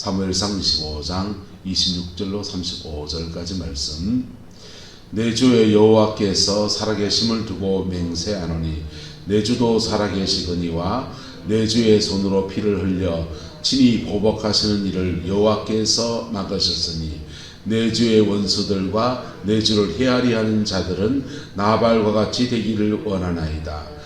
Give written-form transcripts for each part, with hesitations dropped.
사무엘상 15장 26절로 35절까지 말씀. 내 주의 여호와께서 살아계심을 두고 맹세하노니 내 주도 살아계시거니와 내 주의 손으로 피를 흘려 친히 보복하시는 일을 여호와께서 막으셨으니 내 주의 원수들과 내 주를 헤아리 하는 자들은 나발과 같이 되기를 원하나이다.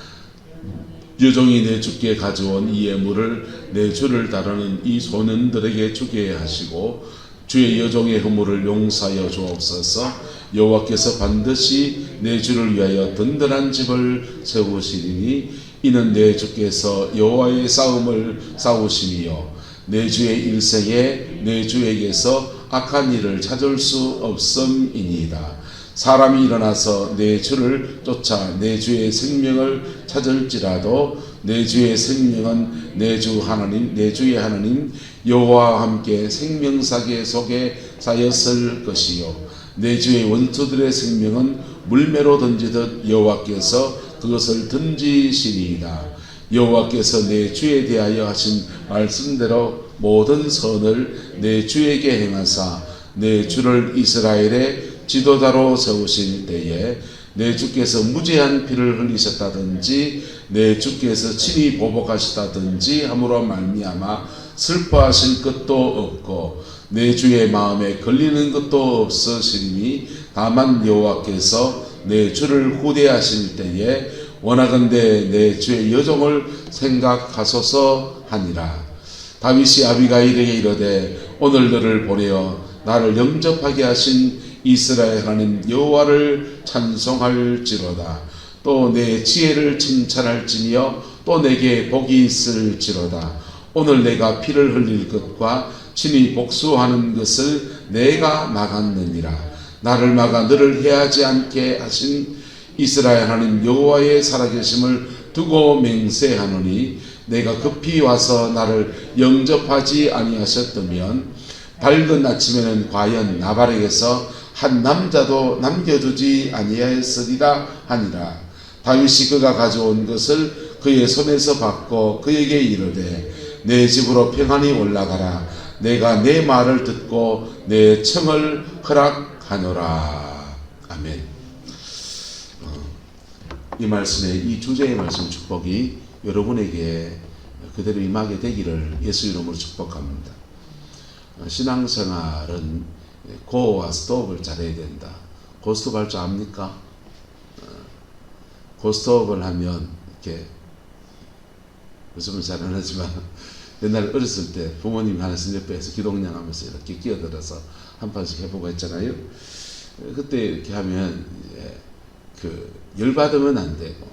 여종이 내 주께 가져온 이 예물을 내 주를 따르는 이 소년들에게 주게 하시고 주의 여종의 허물을 용서하여 주옵소서. 여호와께서 반드시 내 주를 위하여 든든한 집을 세우시리니 이는 내 주께서 여호와의 싸움을 싸우심이요 내 주의 일생에 내 주에게서 악한 일을 찾을 수 없음이니이다. 사람이 일어나서 내 주를 쫓아 내 주의 생명을 찾을지라도 내 주의 생명은 내 주 하나님 내 주의 하나님 여호와와 함께 생명사계 속에 쌓였을 것이요 내 주의 원수들의 생명은 물매로 던지듯 여호와께서 그것을 던지시리이다. 여호와께서 내 주에 대하여 하신 말씀대로 모든 선을 내 주에게 행하사 내 주를 이스라엘의 지도자로 세우실 때에 내 주께서 무죄한 피를 흘리셨다든지 내 주께서 친히 보복하셨다든지 함으로 말미암아 슬퍼하실 것도 없고 내 주의 마음에 걸리는 것도 없으시니 다만 여호와께서 내 주를 후대하실 때에 원하건대 내 주의 여종을 생각하소서 하니라. 다윗이 아비가일에게 이르되 오늘 너를 보내어 나를 영접하게 하신 이스라엘 하나님 여호와를 찬송할지로다. 또 내 지혜를 칭찬할지며 또 내게 복이 있을지로다. 오늘 내가 피를 흘릴 것과 친히 복수하는 것을 내가 막았느니라. 나를 막아 너를 해하지 않게 하신 이스라엘 하나님 여호와의 살아계심을 두고 맹세하노니 내가 급히 와서 나를 영접하지 아니하셨다면 밝은 아침에는 과연 나발에게서 한 남자도 남겨두지 아니하였으리라 하니라. 다윗이 그가 가져온 것을 그의 손에서 받고 그에게 이르되 내 집으로 평안히 올라가라. 내가 내 말을 듣고 내 청을 허락하노라. 아멘. 이 말씀에 이 주제의 말씀 축복이 여러분에게 그대로 임하게 되기를 예수 이름으로 축복합니다. 신앙생활은 고와 스톱을 잘해야 된다. 고스톱 할 줄 압니까? 고스톱을 하면 이렇게 요즘은 잘 안 하지만 옛날에 어렸을 때 부모님 하나씩 옆에서 기동량 하면서 이렇게 끼어들어서 한 판씩 해보고 했잖아요. 그때 이렇게 하면 그 열받으면 안 되고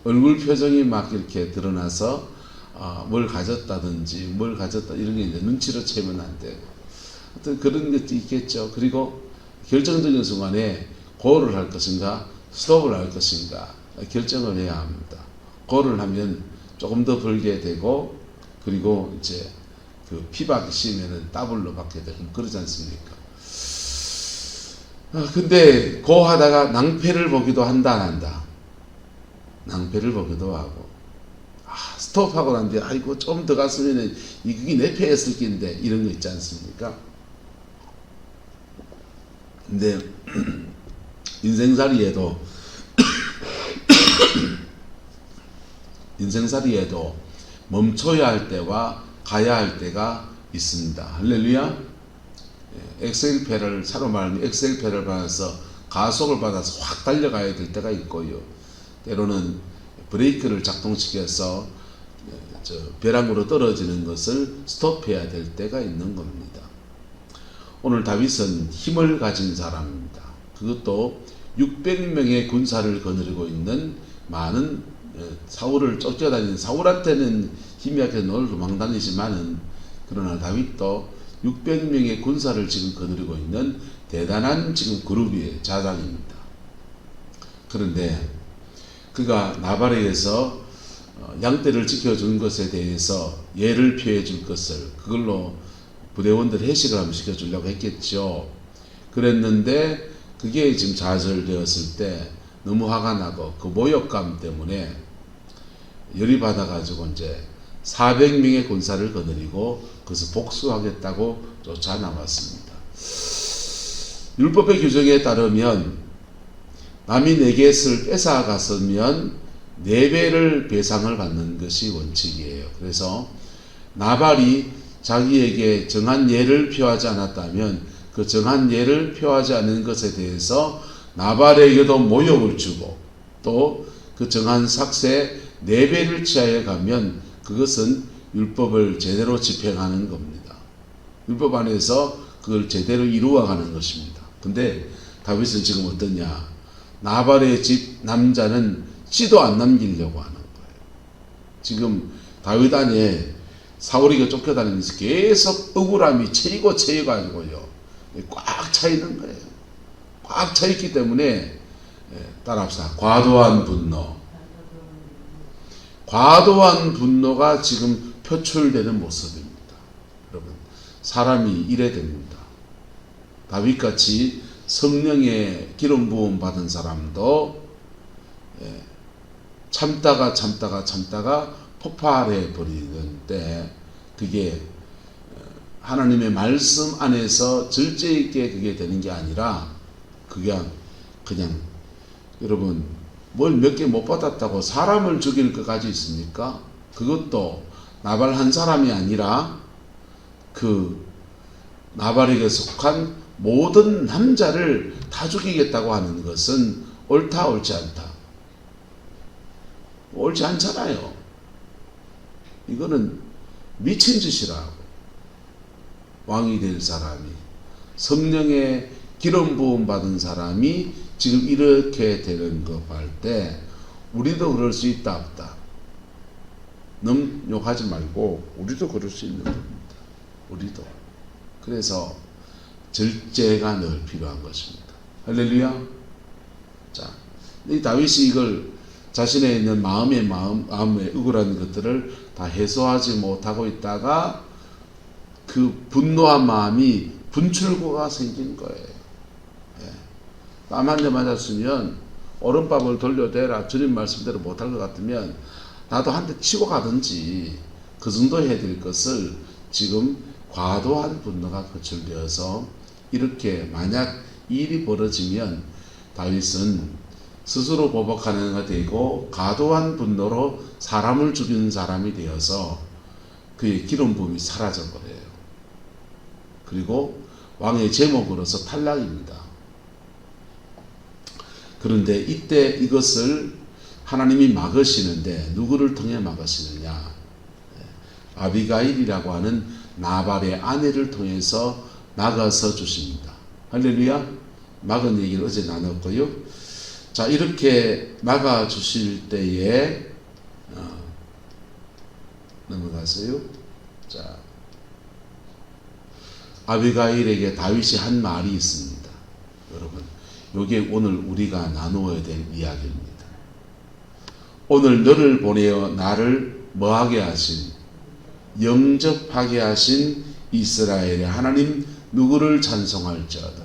얼굴 표정이 막 이렇게 드러나서 뭘 가졌다든지 뭘 가졌다 이런 게 이제 눈치로 채면 안 되고 어떤 그런 것도 있겠죠. 그리고 결정적인 순간에 고를 할 것인가 스톱을 할 것인가 결정을 해야 합니다. 고를 하면 조금 더 벌게 되고 그리고 이제 그 피박이 심으면은 더블로 받게 되고 그러지 않습니까? 근데 고 하다가 낭패를 보기도 한다 안 한다. 낭패를 보기도 하고 스톱하고 난 뒤에 아이고 좀 더 갔으면 이게 내 패했을 낀데 이런 거 있지 않습니까? 근데 인생살이에도 멈춰야 할 때와 가야 할 때가 있습니다. 할렐루야. 엑셀패를 차로 말하면 엑셀패를 받아서 가속을 받아서 확 달려가야 될 때가 있고요. 때로는 브레이크를 작동시켜서 벼랑으로 떨어지는 것을 스톱해야 될 때가 있는 겁니다. 오늘 다윗은 힘을 가진 사람입니다. 그것도 600명의 군사를 거느리고 있는 많은 사울을 쫓겨다니는 사울한테는 힘이 약해서 늘 도망다니지만은 그러나 다윗도 600명의 군사를 지금 거느리고 있는 대단한 지금 그룹의 자장입니다. 그런데 그가 나발에게서 양떼를 지켜준 것에 대해서 예를 표해 줄 것을 그걸로 부대원들 회식을 한번 시켜주려고 했겠죠. 그랬는데 그게 지금 좌절되었을 때 너무 화가 나고 그 모욕감 때문에 열이 받아가지고 이제 400명의 군사를 거느리고 그래서 복수하겠다고 쫓아나왔습니다. 율법의 규정에 따르면 남이 내 것을 뺏어갔으면 4배를 배상을 받는 것이 원칙이에요. 그래서 나발이 자기에게 정한 예를 표하지 않았다면 그 정한 예를 표하지 않은 것에 대해서 나발에게도 모욕을 주고 또 그 정한 삭세 4배를 취하여 가면 그것은 율법을 제대로 집행하는 겁니다. 율법 안에서 그걸 제대로 이루어가는 것입니다. 근데 다윗은 지금 어떠냐? 나발의 집 남자는 씨도 안 남기려고 하는 거예요. 지금 다윗 안에 사울이가 쫓겨다니면서 계속 억울함이 채이고요. 꽉 차 있는 거예요. 꽉 차 있기 때문에 따라합시다. 과도한 분노가 지금 표출되는 모습입니다. 여러분, 사람이 이래 됩니다. 다윗같이 성령의 기름 부음 받은 사람도 참다가 폭발해 버리는데 그게 하나님의 말씀 안에서 절제 있게 그게 되는 게 아니라 그냥 여러분 뭘 몇 개 못 받았다고 사람을 죽일 것까지 있습니까? 그것도 나발 한 사람이 아니라 그 나발에게 속한 모든 남자를 다 죽이겠다고 하는 것은 옳다 옳지 않다. 옳지 않잖아요. 이거는 미친 짓이라고. 왕이 될 사람이, 성령의 기름 부음 받은 사람이 지금 이렇게 되는 거 볼 때 우리도 그럴 수 있다 없다. 너무 욕하지 말고 우리도 그럴 수 있는 겁니다. 우리도. 그래서 절제가 늘 필요한 것입니다. 할렐루야. 자, 이 다윗이 이걸 자신의 있는 마음에 억울한 것들을 다 해소하지 못하고 있다가 그 분노한 마음이 분출구가 생긴 거예요. 땀 한 대 맞았으면 오른밥을 돌려대라 주님 말씀대로 못할 것 같으면 나도 한 대 치고 가든지 그 정도 해야 될 것을 지금 과도한 분노가 표출되어서 이렇게 만약 일이 벌어지면 다윗은 스스로 보복하는 것이 되고 과도한 분노로 사람을 죽이는 사람이 되어서 그의 기름 부음이 사라져 버려요. 그리고 왕의 제목으로서 탈락입니다. 그런데 이때 이것을 하나님이 막으시는데 누구를 통해 막으시느냐? 아비가일이라고 하는 나발의 아내를 통해서 막아서 주십니다. 할렐루야. 막은 얘기를 어제 나눴고요. 자, 이렇게 막아 주실 때에 넘어가세요. 자, 아비가일에게 다윗이 한 말이 있습니다. 여러분, 이게 오늘 우리가 나누어야 될 이야기입니다. 오늘 너를 보내어 나를 뭐하게 하신, 영접하게 하신 이스라엘의 하나님 누구를 찬송할지어다.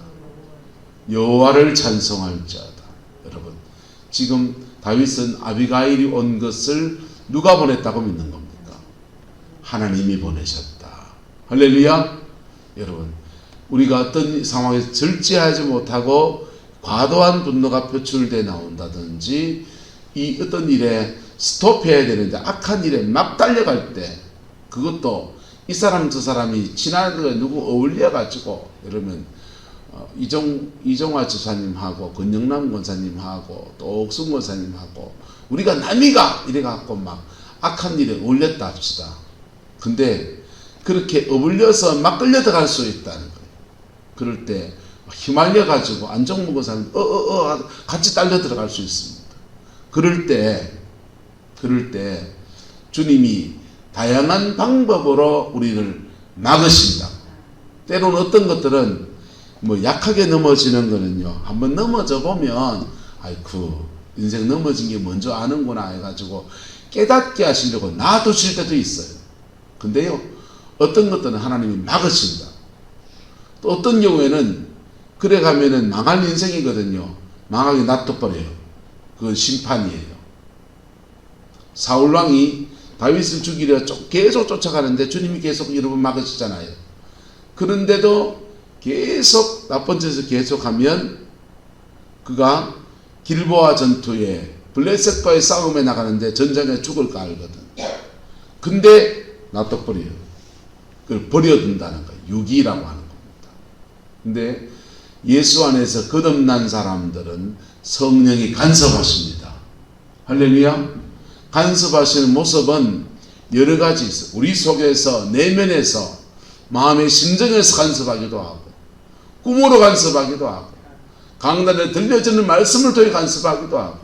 여호와를 찬송할지어다. 여러분, 지금 다윗은 아비가일이 온 것을 누가 보냈다고 믿는 겁니까? 하나님이 보내셨다. 할렐루야. 여러분, 우리가 어떤 상황에서 절제하지 못하고 과도한 분노가 표출돼 나온다든지 이 어떤 일에 스톱해야 되는데 악한 일에 막 달려갈 때 그것도 이 사람 저 사람이 친하게 누구 어울려가지고 이러면 이종화 지사님하고 권영남 권사님하고 또 옥순 권사님하고 우리가 남이가 이래갖고 막 악한 일에 어울렸다 합시다. 근데 그렇게 어울려서 막 끌려 들어갈 수 있다는 거예요. 그럴 때 휘말려 가지고 안정무 권사님 같이 딸려 들어갈 수 있습니다. 그럴 때 주님이 다양한 방법으로 우리를 막으신다. 때로는 어떤 것들은 뭐 약하게 넘어지는 거는요, 한번 넘어져 보면 아이쿠 인생 넘어진 게 먼저 아는구나 해가지고 깨닫게 하시려고 놔두실 때도 있어요. 근데요, 어떤 것들은 하나님이 막으신다. 또 어떤 경우에는 그래 가면은 망할 인생이거든요. 망하게 놔둬버려요. 그건 심판이에요. 사울왕이 다윗을 죽이려 계속 쫓아가는데 주님이 계속 여러 번 막으시잖아요. 그런데도 계속 나쁜 짓을 계속하면 그가 길보아 전투에 블레셋과의 싸움에 나가는데 전장에 죽을까 알거든. 근데 놔둬버려요. 그걸 버려둔다는 거예요. 유기라고 하는 겁니다. 근데 예수 안에서 거듭난 사람들은 성령이 간섭하십니다. 할렐루야. 간섭하시는 모습은 여러 가지 있어요. 우리 속에서, 내면에서, 마음의 심정에서 간섭하기도 하고, 꿈으로 간섭하기도 하고, 강단에 들려지는 말씀을 통해 간섭하기도 하고,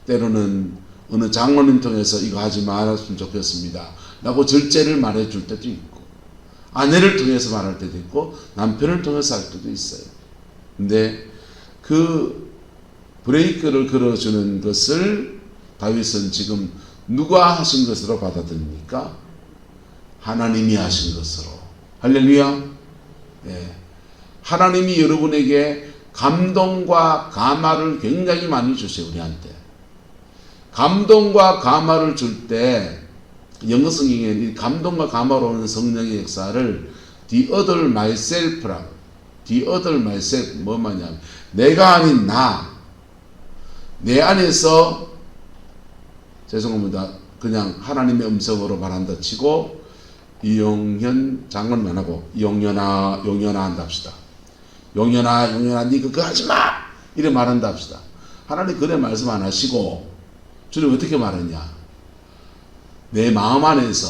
때로는 어느 장로님 통해서 이거 하지 말았으면 좋겠습니다 라고 절제를 말해줄 때도 있고, 아내를 통해서 말할 때도 있고, 남편을 통해서 할 때도 있어요. 근데 그 브레이크를 걸어주는 것을 다윗은 지금 누가 하신 것으로 받아들입니까? 하나님이 하신 것으로. 할렐루야. 예. 하나님이 여러분에게 감동과 감화를 굉장히 많이 주세요. 우리한테 감동과 감화를 줄 때 영어 성경에 이 감동과 감화로 오는 성령의 역사를 The other myself라고, The other myself 뭐 말이냐면 내가 아닌 나, 내 안에서, 죄송합니다, 그냥 하나님의 음성으로 말한다 치고 이용현 장로는 안 하고 용연아 한다 합시다. 용연아 니 그거 하지마 이래 말한다 합시다. 하나님 그래 말씀 안 하시고 주님 어떻게 말했냐, 내 마음 안에서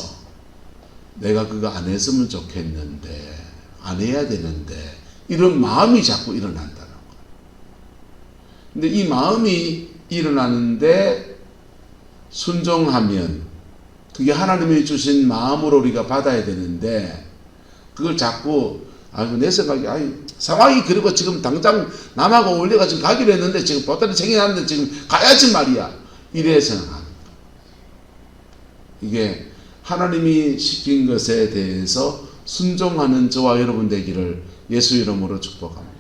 내가 그거 안 했으면 좋겠는데 안 해야 되는데 이런 마음이 자꾸 일어난다는 거예요. 근데 이 마음이 일어나는데 순종하면 그게 하나님이 주신 마음으로 우리가 받아야 되는데 그걸 자꾸 내 생각에 상황이 그리고 지금 당장 남하고 원래가 지금 가기로 했는데 지금 보따리 챙겨놨는데 지금 가야지 말이야 이래 생각하는 거예요. 이게 하나님이 시킨 것에 대해서 순종하는 저와 여러분 되기를 예수 이름으로 축복합니다.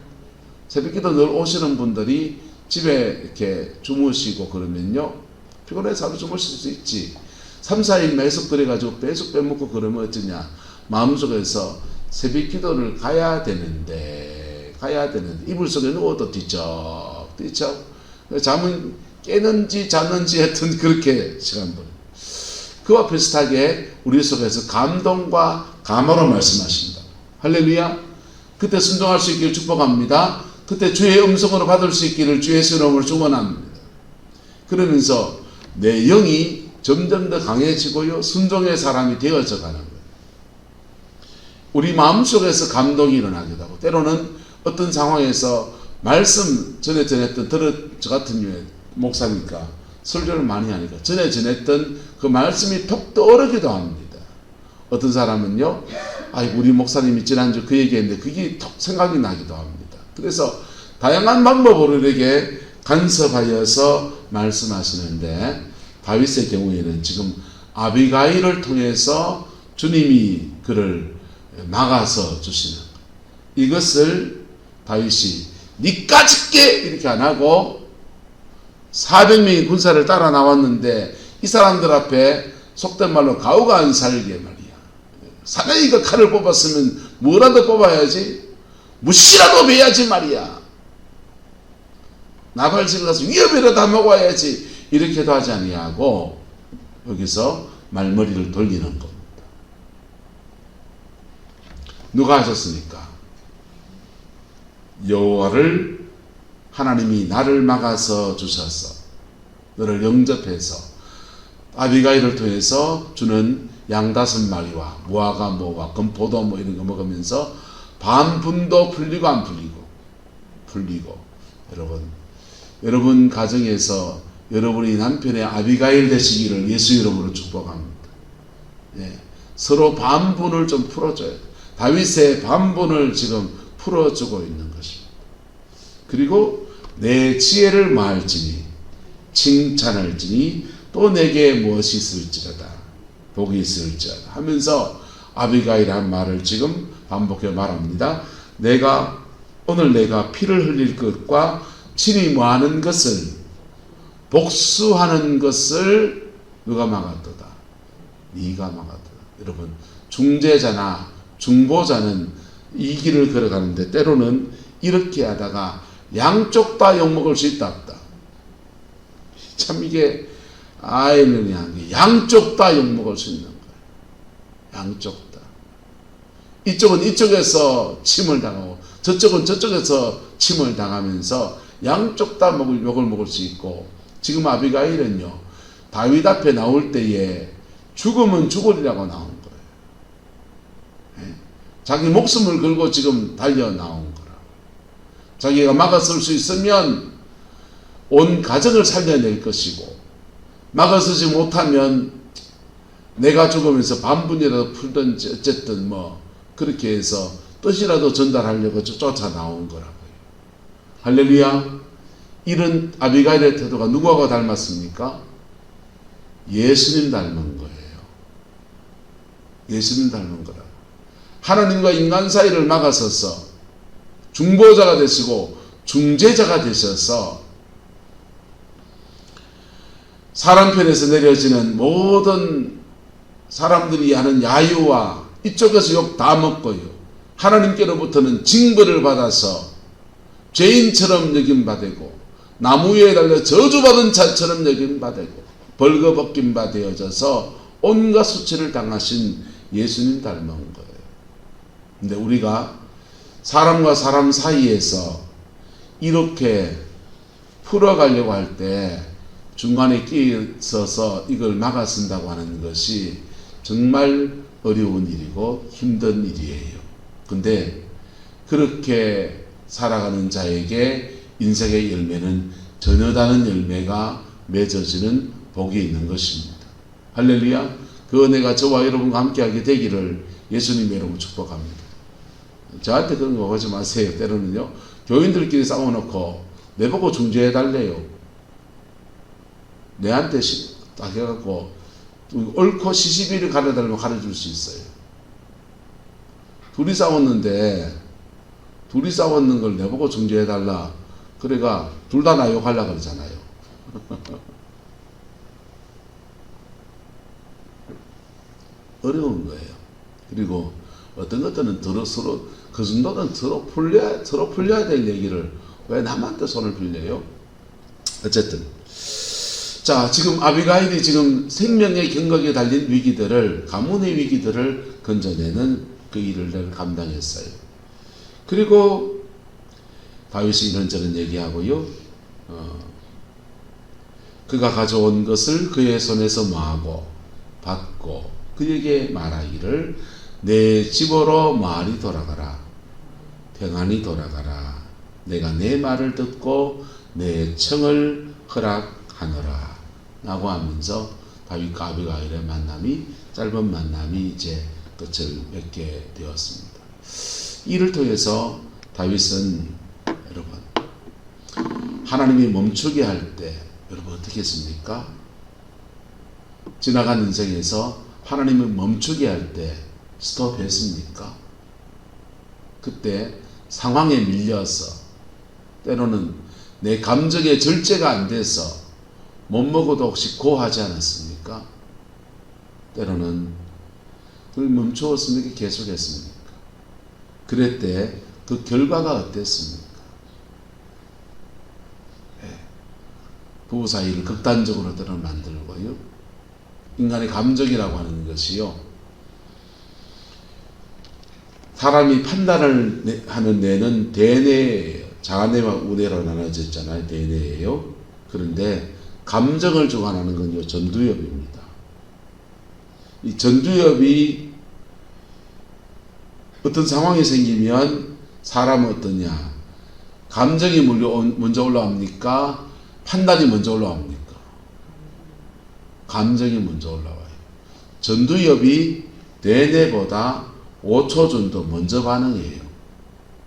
새벽기도 늘 오시는 분들이 집에 이렇게 주무시고 그러면요, 피곤해서 하루 주무실 수 있지. 3, 4일 매속 그래가지고 계속 빼먹고 그러면 어쩌냐. 마음속에서 새벽 기도를 가야 되는데 이불 속에 누워도 뒤척 잠은 깨는지 잤는지 하여튼 그렇게 시간 보내. 그와 비슷하게 우리 속에서 감동과 감화로 말씀하십니다. 할렐루야. 그때 순종할 수 있기를 축복합니다. 그때 주의 음성으로 받을 수 있기를 주의 이름으로 축원합니다. 그러면서 내 영이 점점 더 강해지고요, 순종의 사람이 되어져 가는 거예요. 우리 마음속에서 감동이 일어나기도 하고, 때로는 어떤 상황에서 말씀 전에 전했던 저 같은 경우에 목사니까 설교를 많이 하니까 전에 전했던 그 말씀이 톡 떠오르기도 합니다. 어떤 사람은요, 우리 목사님이 지난주 그 얘기했는데 그게 톡 생각이 나기도 합니다. 그래서 다양한 방법으로 이렇게 간섭하여서 말씀하시는데, 다윗의 경우에는 지금 아비가일을 통해서 주님이 그를 막아서 주시는, 이것을 다윗이 니까 짓게 이렇게 안 하고 400명의 군사를 따라 나왔는데 이 사람들 앞에 속된 말로 가오가 안 살게 말이야. 사내이가 칼을 뽑았으면 뭐라도 뽑아야지, 무시라도 베야지 말이야. 나발집에 가서 위협이라도 먹어야지, 이렇게도 하지 아니하고 여기서 말머리를 돌리는 겁니다. 누가 하셨습니까? 여호와를, 하나님이 나를 막아서 주셔서 너를 영접해서 아비가일을 통해서 주는 양 5마리와 무화과 뭐와 금포도 뭐 이런 거 먹으면서 반분도 풀리고 안 풀리고 여러분 가정에서 여러분이 남편의 아비가일 되시기를 예수 이름으로 축복합니다. 예, 서로 반분을 좀 풀어줘요. 다윗의 반분을 지금 풀어주고 있는 것입니다. 그리고 내 지혜를 말할지니 칭찬할지니 또 내게 무엇이 있을지라다, 복이 있을지라다 하면서 아비가일 한 말을 지금 반복해 말합니다. 오늘 내가 피를 흘릴 것과 친히 뭐하는 것을, 복수하는 것을 누가 막았도다. 네가 막아들라. 여러분, 중재자나 중보자는 이 길을 걸어가는데 때로는 이렇게 하다가 양쪽 다 욕먹을 수 있다 없다. 참 이게 아이러니한 게 양쪽 다 욕먹을 수 있는 거예요. 양쪽 다. 이쪽은 이쪽에서 침을 당하고 저쪽은 저쪽에서 침을 당하면서 양쪽 다 욕을 먹을 수 있고, 지금 아비가일은요 다윗 앞에 나올 때에 죽으면 죽으리라고 나온 거예요. 자기 목숨을 걸고 지금 달려 나온 거라. 자기가 막아설 수 있으면 온 가정을 살려낼 것이고, 막아서지 못하면 내가 죽으면서 반분이라도 풀든 어쨌든 뭐 그렇게 해서 뜻이라도 전달하려고 쫓아 나온 거라고요. 할렐루야. 이런 아비가일의 태도가 누구하고 닮았습니까? 예수님 닮은 거예요. 예수님 닮은 거라. 하나님과 인간 사이를 막아서서 중보자가 되시고 중재자가 되셔서 사람 편에서 내려지는 모든 사람들이 하는 야유와 이쪽에서 욕 다 먹고요, 하나님께로부터는 징벌을 받아서 죄인처럼 여김받고 나무 위에 달려 저주받은 자처럼 여김받고 벌거벗긴 바 되어져서 온갖 수치를 당하신 예수님 닮은 거예요. 근데 우리가 사람과 사람 사이에서 이렇게 풀어가려고 할 때 중간에 끼어서 이걸 막아쓴다고 하는 것이 정말 어려운 일이고 힘든 일이에요. 근데 그렇게 살아가는 자에게 인생의 열매는 전혀 다른 열매가 맺어지는 복이 있는 것입니다. 할렐루야. 그 은혜가 저와 여러분과 함께하게 되기를 예수님의 이름으로 축복합니다. 저한테 그런 거 하지 마세요. 때로는요 교인들끼리 싸워놓고 내보고 중재해달래요. 내한테 딱 해갖고 옳고 시시비를 가려달라면 가려줄 수 있어요. 둘이 싸웠는 걸 내보고 중재해달라. 그래가 둘 다 나 욕하려고 그러잖아요. 어려운 거예요. 그리고 어떤 것들은 서로 그 정도는 서로 풀려야 될 얘기를 왜 남한테 손을 빌려요? 어쨌든 자, 지금 아비가일이 지금 생명의 경각에 달린 위기들을, 가문의 위기들을 건져내는 그 일을 감당했어요. 그리고 다윗이 이런저런 얘기하고요, 그가 가져온 것을 그의 손에서 모하고 받고 그에게 말하기를 내 집으로 마을이 돌아가라, 평안히 돌아가라. 내가 내 말을 듣고 내 청을 허락하노라 라고 하면서 다윗과 아비가일의 만남이, 짧은 만남이 이제 끝을 맺게 되었습니다. 이를 통해서 다윗은 여러분, 하나님이 멈추게 할 때 여러분 어떻게 했습니까? 지나간 인생에서 하나님이 멈추게 할 때 스톱했습니까? 그때 상황에 밀려서, 때로는 내 감정의 절제가 안 돼서 못 먹어도 혹시 고하지 않았습니까? 때로는 그걸 멈추었습니까? 계속했습니까? 그럴 때 그 결과가 어땠습니까? 부부 사이를 극단적으로 때로는 만들고요, 인간의 감정이라고 하는 것이요, 사람이 판단을 하는 뇌는 대뇌예요. 자뇌와 우뇌로 나눠져 있잖아요. 대뇌예요. 그런데 감정을 주관하는 건요, 전두엽입니다. 이 전두엽이 어떤 상황이 생기면 사람은 어떠냐? 감정이 먼저 올라옵니까? 판단이 먼저 올라옵니까? 감정이 먼저 올라와요. 전두엽이 뇌내보다 5초 정도 먼저 반응해요.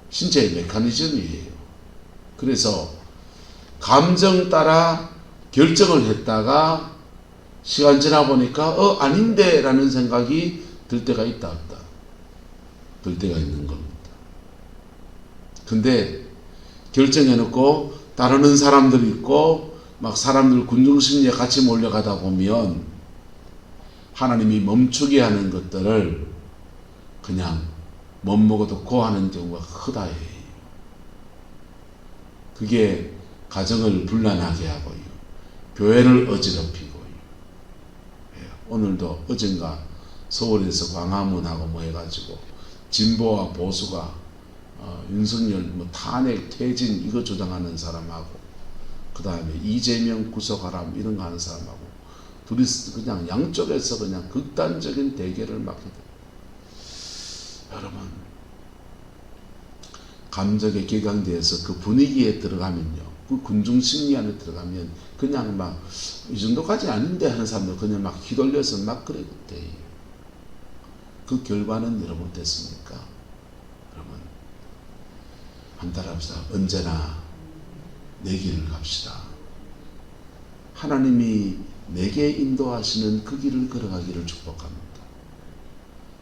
신체의 메커니즘이에요. 그래서 감정 따라 결정을 했다가 시간 지나 보니까 아닌데 라는 생각이 들 때가 있다 없다? 들 때가 있는 겁니다. 근데 결정해놓고 따르는 사람들이 있고 막 사람들 군중심리에 같이 몰려가다 보면 하나님이 멈추게 하는 것들을 그냥 못 먹어도 고하는 경우가 크다 해요. 그게 가정을 분란하게 하고요. 교회를 어지럽히고요. 오늘도 어젠가 서울에서 광화문하고 뭐 해가지고 진보와 보수가 윤석열 뭐 탄핵 퇴진 이거 주장하는 사람하고 그 다음에 이재명 구속하라 이런 거 하는 사람하고 둘이 그냥 양쪽에서 그냥 극단적인 대결을 맡게 돼요. 여러분, 감정의 격앙돼서 그 분위기에 들어가면요, 그 군중 심리 안에 들어가면 그냥 막 이 정도까지 아닌데 하는 사람들 그냥 막 휘둘려서 막 그래 돼요. 그 결과는 여러분 됐습니까? 여러분, 한번 따라합시다. 언제나 내 길을 갑시다. 하나님이 내게 인도하시는 그 길을 걸어가기를 축복합니다.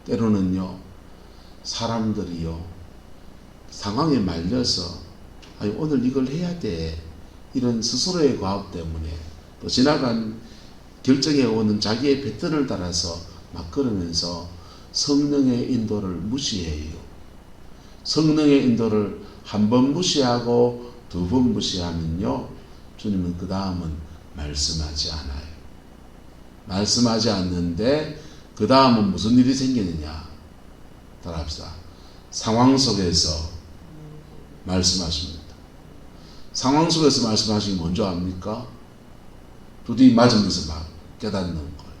때로는요, 사람들이요, 상황에 말려서 아니 오늘 이걸 해야 돼 이런 스스로의 과업 때문에 또 지나간 결정에 오는 자기의 패턴을 따라서 막 걸으면서 성령의 인도를 무시해요. 성령의 인도를 한 번 무시하고 두 번 무시하면요, 주님은 그 다음은 말씀하지 않아요. 말씀하지 않는데 그 다음은 무슨 일이 생기느냐? 따라합시다. 상황 속에서 말씀하십니다. 상황 속에서 말씀하시기 뭔지 압니까? 두드리 맞으면서 막 깨닫는 거예요.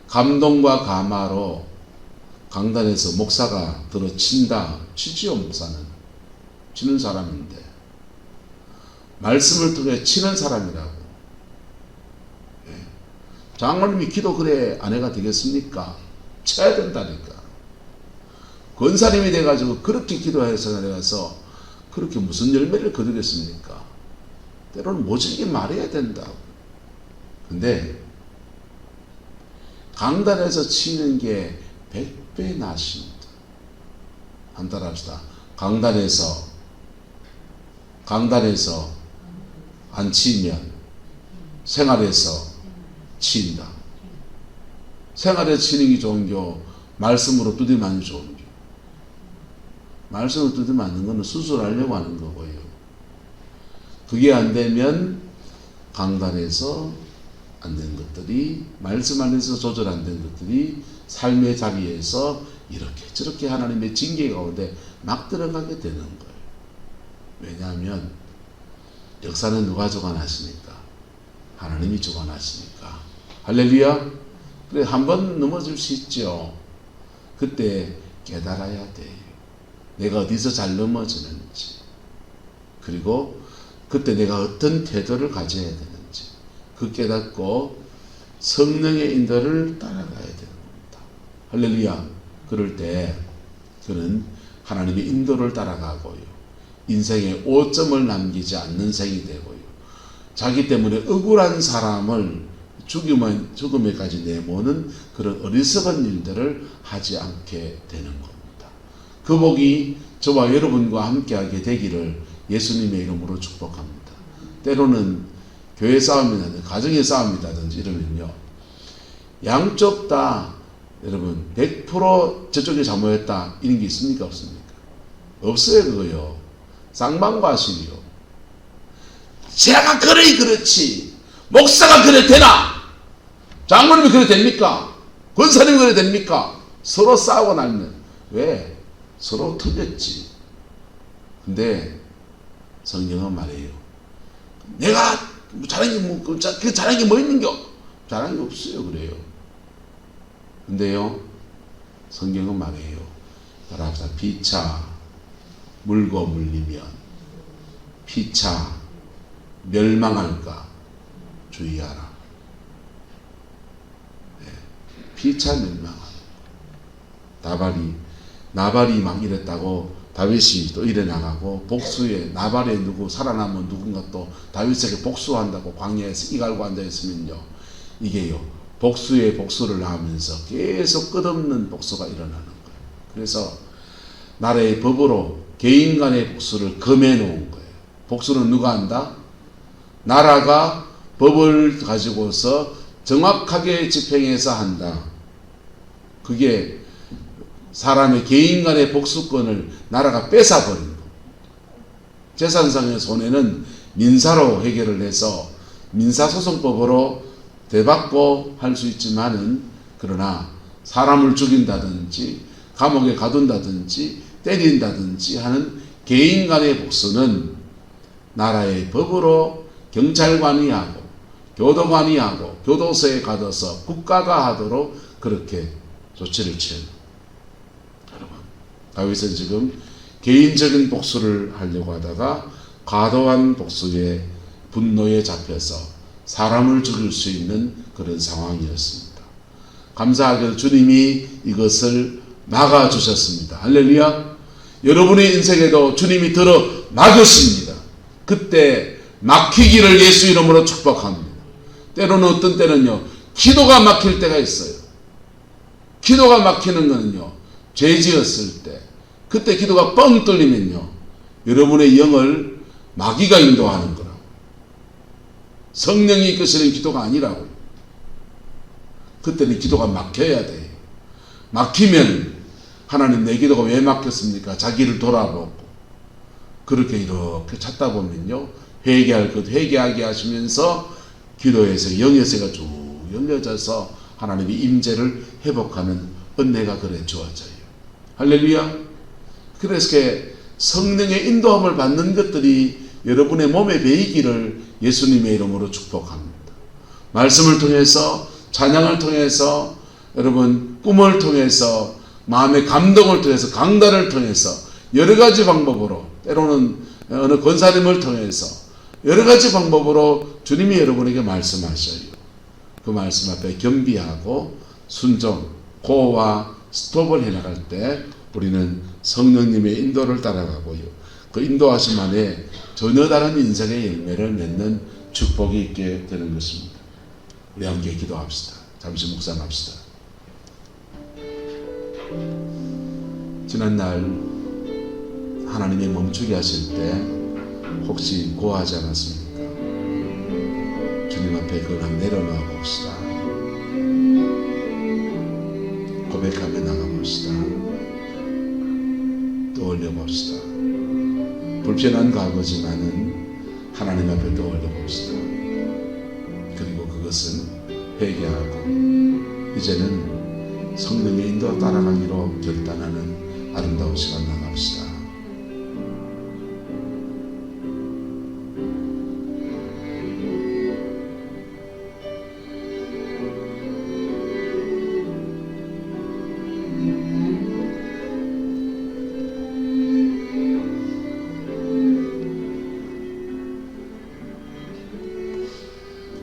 감동과 감화로 강단에서 목사가 들어친다. 치지요, 목사는. 치는 사람인데. 말씀을 통해 치는 사람이라고. 예. 장로님이 기도 그래 아내가 되겠습니까? 쳐야 된다니까. 권사님이 돼가지고 그렇게 기도해서 내려가서 그렇게 무슨 열매를 거두겠습니까? 때로는 모질게 말해야 된다고. 근데 강단에서 치는 게 100배 낫습니다. 한 따라 합시다. 강단에서 안 치면 생활에서 치인다. 생활에서 치는 게 좋은 겨, 말씀으로 두드리면 좋은 겨. 말씀으로 두드리면 거는 수술하려고 하는 거고요. 그게 안 되면 강단에서 안 된 것들이, 말씀 안에서 조절 안 된 것들이 삶의 자리에서 이렇게 저렇게 하나님의 징계 가운데 막 들어가게 되는 거예요. 왜냐하면 역사는 누가 주관하십니까? 하나님이 주관하시니까. 할렐루야. 그래, 한번 넘어질 수 있죠. 그때 깨달아야 돼요. 내가 어디서 잘 넘어지는지, 그리고 그때 내가 어떤 태도를 가져야 되는지 그 깨닫고 성령의 인도를 따라가야 되는 겁니다. 할렐루야. 그럴 때 그는 하나님의 인도를 따라가고요, 인생에 오점을 남기지 않는 생이 되고요, 자기 때문에 억울한 사람을 죽음에까지 내모는 그런 어리석은 일들을 하지 않게 되는 겁니다. 그 복이 저와 여러분과 함께하게 되기를 예수님의 이름으로 축복합니다. 때로는 교회 싸움이라든지 가정의 싸움이라든지 이러면요, 양쪽 다 여러분 100% 저쪽이 잘못했다 이런 게 있습니까? 없습니까? 없어요. 그거요. 쌍방과실이요. 제가 그래 그렇지, 목사가 그래 되나, 장로님이 그래 됩니까? 권사님이 그래 됩니까? 서로 싸우고 나면 왜? 서로 틀렸지. 근데 성경은 말해요, 내가 잘한 게 뭐 있는겨? 잘한 게 없어요. 그래요. 근데요, 성경은 말해요. 따라합시다. 피차 물고 물리면 피차 멸망할까 주의하라. 네. 피차 멸망하라. 나발이 막 이랬다고 다윗이 또 일어나가고 복수에, 나발에 누구 살아남은 누군가 또 다윗에게 복수한다고 광야에서 이갈고 앉아있으면요, 이게요 복수에 복수를 하면서 계속 끝없는 복수가 일어나는 거예요. 그래서 나라의 법으로 개인 간의 복수를 금해 놓은 거예요. 복수는 누가 한다? 나라가 법을 가지고서 정확하게 집행해서 한다. 그게 사람의 개인 간의 복수권을 나라가 뺏어버린 거. 재산상의 손해는 민사로 해결을 해서 민사소송법으로 대받고 할 수 있지만은, 그러나 사람을 죽인다든지 감옥에 가둔다든지 때린다든지 하는 개인 간의 복수는 나라의 법으로 경찰관이 하고 교도관이 하고 교도소에 가둬서 국가가 하도록 그렇게 조치를 취해요. 여러분, 다윗은 지금 개인적인 복수를 하려고 하다가 과도한 복수에 분노에 잡혀서 사람을 죽일 수 있는 그런 상황이었습니다. 감사하게도 주님이 이것을 막아주셨습니다. 할렐루야. 여러분의 인생에도 주님이 들어 막으십니다. 그때 막히기를 예수 이름으로 축복합니다. 때로는 어떤 때는요, 기도가 막힐 때가 있어요. 기도가 막히는 거는요, 죄 지었을 때, 그때 기도가 뻥 뚫리면요, 여러분의 영을 마귀가 인도하는 거라고. 성령이 이끄시는 기도가 아니라고요. 그때는 기도가 막혀야 돼요. 막히면 하나님, 내 기도가 왜 막혔습니까? 자기를 돌아보고 그렇게 이렇게 찾다 보면요, 회개할 것 회개하게 하시면서 기도에서 영에서가 쭉 열려져서 하나님이 임재를 회복하는 은혜가 그래 주어져요. 할렐루야. 그래서 성령의 인도함을 받는 것들이 여러분의 몸에 배이기를 예수님의 이름으로 축복합니다. 말씀을 통해서, 찬양을 통해서, 여러분 꿈을 통해서, 마음의 감동을 통해서, 강단을 통해서, 여러 가지 방법으로, 때로는 어느 권사님을 통해서 여러 가지 방법으로 주님이 여러분에게 말씀하셔요. 그 말씀 앞에 겸비하고 순종, 고와 스톱을 해나갈 때 우리는 성령님의 인도를 따라가고요, 그 인도하심 안에 전혀 다른 인생의 열매를 맺는 축복이 있게 되는 것입니다. 우리 함께 기도합시다. 잠시 묵상합시다. 지난날 하나님이 멈추게 하실 때 혹시 고하지 않았습니까? 주님 앞에 그걸 내려놔 봅시다. 고백하며 나가봅시다. 떠올려 봅시다. 불편한 과거지만은 하나님 앞에 떠올려 봅시다. 그리고 그것은 회개하고 이제는 성령의 인도 따라가기로 결단하는 아름다운 시간 나갑시다.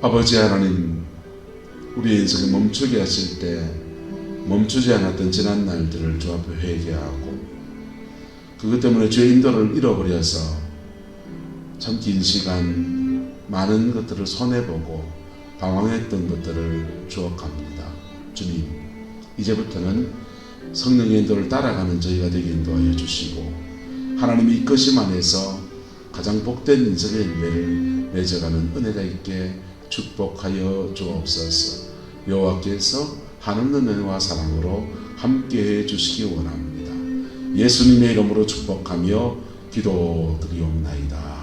아버지 하나님, 우리의 인생을 멈추게 하실 때 멈추지 않았던 지난 날들을 주 앞에 회개하고 그것 때문에 주의 인도를 잃어버려서 참 긴 시간 많은 것들을 손해보고 방황했던 것들을 주옥합니다. 주님, 이제부터는 성령의 인도를 따라가는 저희가 되게 인도하여 주시고 하나님의 이끄심 안에서 가장 복된 인생의 열매를 맺어가는 은혜가 있게 축복하여 주옵소서. 여호와께서 한없는 은혜와 사랑으로 함께해 주시기 원합니다. 예수님의 이름으로 축복하며 기도드리옵나이다.